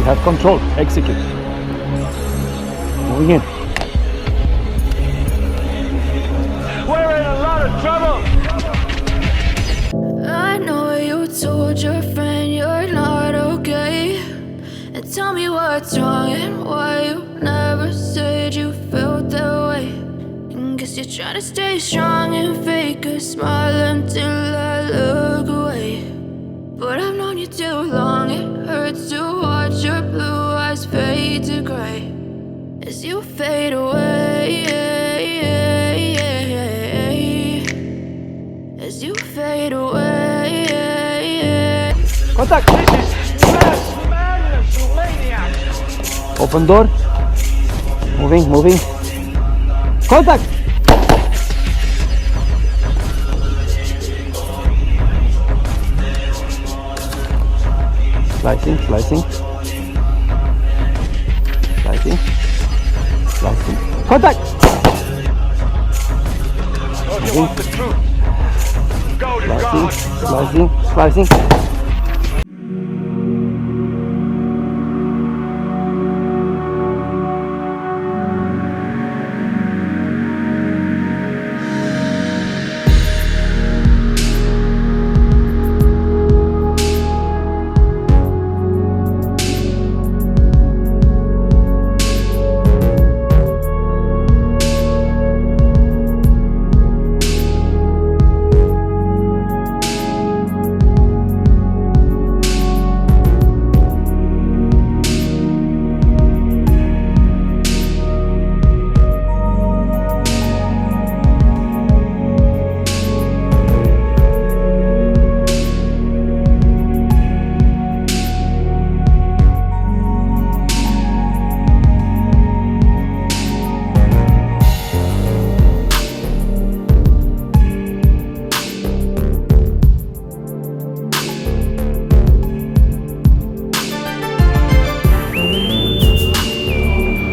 You have control. Execute. Moving in. We're in a lot of trouble. I know you told your friend you're not okay, and tell me what's wrong and why you never said you felt that way. And guess you're trying to stay strong and fake a smile until I look away. But I've known you too long, it hurts to watch your blue eyes fade to gray as you fade away, as you fade away. Contact. Mass madness, you maniac. Open door. Moving, moving. Contact. Slicing, slicing. Slicing. Slicing. Contact. Oh, if you want the truth, go to Slicing, God. slicing, slicing.